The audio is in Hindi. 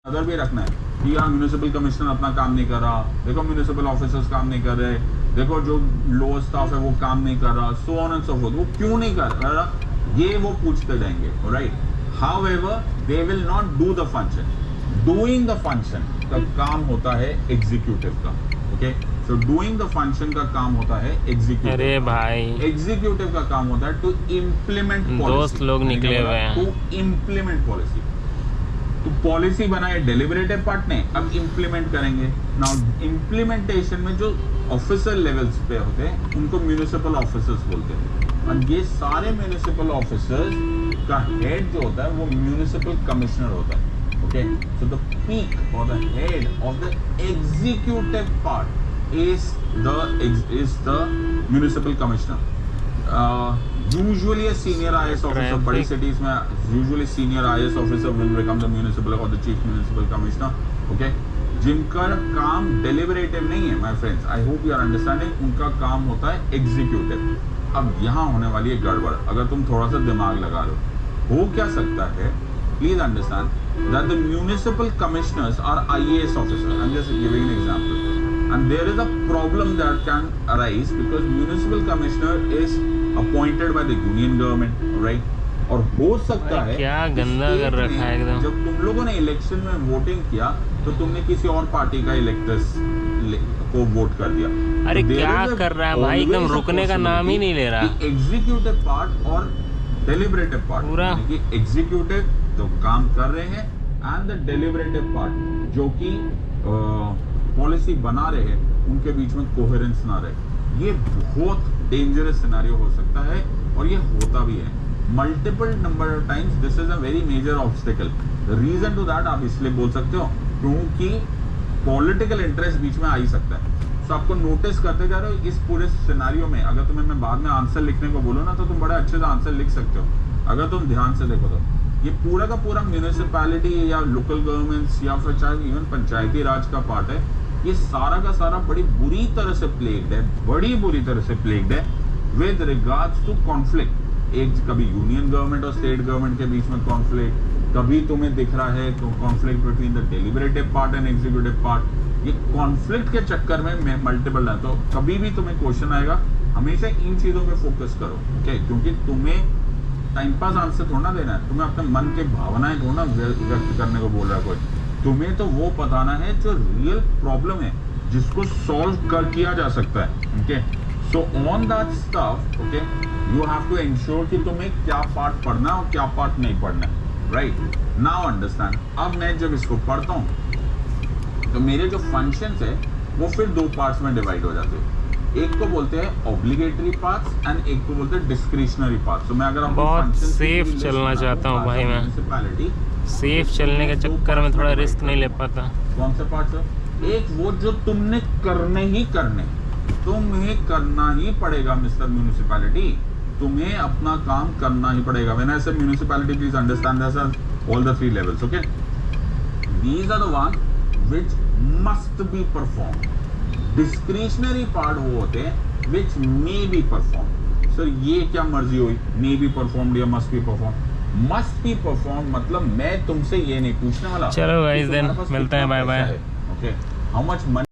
अदर भी रखना है कि यार म्यूनिसिपल कमिश्नर अपना काम नहीं कर रहा, देखो म्यूनिसिपल ऑफिसर्स काम नहीं कर रहे, देखो जो लोअर स्टाफ है वो काम नहीं कर रहा, so on and so fourth. वो क्यों नहीं कर रहा, ये वो पूछते जाएंगे, right. However they will not do the function. Doing the function का काम होता है एग्जीक्यूटिव का, okay. So doing the function का काम होता है एग्जीक्यूटिव। अरे भाई, एग्जीक्यूटिव का काम होता है टू इम्प्लीमेंट पॉलिसी। दोस्त लोग निकले हुए हैं। To implement policy. तो पॉलिसी बनाए डेलिबरेटिव पार्ट ने, अब इम्प्लीमेंट करेंगे। नाउ इम्प्लीमेंटेशन में जो ऑफिसर लेवल्स पे होते हैं उनको म्यूनिसिपल ऑफिसर्स बोलते हैं, और ये सारे म्यूनिसिपल ऑफिसर्स का हेड जो होता है वो म्यूनिसिपल कमिश्नर होता है, ओके। सो द पीक और the head of the executive part is the municipal commissioner. Usually a senior IAS officer, बड़ी cities में usually senior IAS officer will become the municipal or the chief municipal commissioner, okay? जिनका काम deliberative नहीं है, my friends, I hope you are understanding, उनका काम होता है executive। अब यहाँ होने वाली है गड़बड़, अगर तुम थोड़ा सा दिमाग लगा लो, हो क्या सकता है, please understand that the municipal commissioners are IAS officers. I'm just giving an example. And there is a problem that can arise because municipal commissioner is appointed by the union government, right? और हो सकता है क्या गंदा कर रखा है एकदम। जब तुम लोगों ने इलेक्शन में वोटिंग किया तो तुमने किसी और पार्टी का इलेक्टर्स को वोट कर दिया। अरे क्या कर रहा है भाई, एकदम रुकने का नाम ही नहीं ले रहा। एग्जीक्यूटिव पार्ट और डेलिबरेटिव पार्ट, पूरा एग्जीक्यूटिव जो काम कर रहे हैं एंड द डेलिबरेटिव पार्ट जो कि पॉलिसी बना रहे हैं, उनके बीच में कोहेरेंस ना रहे। ये बहुत डेंजरस सिनेरियो हो सकता है और ये होता भी है multiple number of times. This is a very major obstacle. Reason to that आप इसलिए बोल सकते हो क्योंकि पॉलिटिकल इंटरेस्ट बीच में आ ही सकता है। सो आपको नोटिस करते जा रहे हो इस पूरे सिनेरियो में। अगर तुम्हें मैं बाद में आंसर लिखने को बोलूँ ना तो तुम बड़े अच्छे से आंसर लिख सकते हो अगर तुम ध्यान से देखो तो। ये पूरा का पूरा म्यूनिसिपैलिटी या लोकल गवर्नमेंट्स या फिर चाहे इवन पंचायती राज का पार्ट है, ये सारा का सारा बड़ी बुरी तरह से प्लेग्ड है, बड़ी बुरी तरह से प्लेग्ड है विद रिगार्ड्स टू कॉन्फ्लिक्ट। एक कभी यूनियन गवर्नमेंट और स्टेट गवर्नमेंट के बीच में कॉन्फ्लिक्ट, कभी तुम्हें दिख रहा है तो conflict between the deliberative part and executive part. ये कॉन्फ्लिक्ट के चक्कर में मल्टीपल है, तो कभी भी तुम्हें क्वेश्चन आएगा हमेशा इन चीजों पे फोकस करो, ओके। क्योंकि तुम्हें टाइम पास आंसर थोड़ा देना है, तुम्हें अपने मन के भावनाएं थोड़ा व्यक्त करने को बोल रहा है कोई। तुम्हें तो वो बताना है जो रियल प्रॉब्लम है जिसको सॉल्व किया जा सकता है, okay. So on that stuff, okay, you have to ensure कि तुम्हें क्या पार्ट पढ़ना है और क्या पार्ट नहीं पढ़ना है, राइट। Now understand. अब मैं जब इसको पढ़ता हूँ तो मेरे जो फंक्शंस है वो फिर दो पार्ट्स में डिवाइड हो जाते हैं। एक को बोलते हैं ऑब्लिगेटरी पार्ट्स एंड एक को बोलते हैं डिस्क्रिशनरी पार्ट्स। तो मैं अगर बहुत सेफ चलना चाहता हूँ भाई, मैं सेफ चलने के चक्कर में थोड़ा रिस्क नहीं ले पाता। कौन से पार्ट्स है? एक वो जो तुमने करने ही करने, तुम्हें करना ही पड़ेगा मिस्टर म्यूनिसिपैलिटी, तुम्हें अपना काम करना ही पड़ेगा। When I say municipality please understand this as all the three levels, okay. These are the one which must be performed. Discretionary part वो होते हैं which may be performed. Sir ये क्या मर्जी हुई, मे बी परफॉर्म्ड या must be performed? Must be perform मतलब मैं तुमसे ये नहीं पूछने वाला। चलो गाइस, देन मिलते हैं, bye bye. Okay, how much money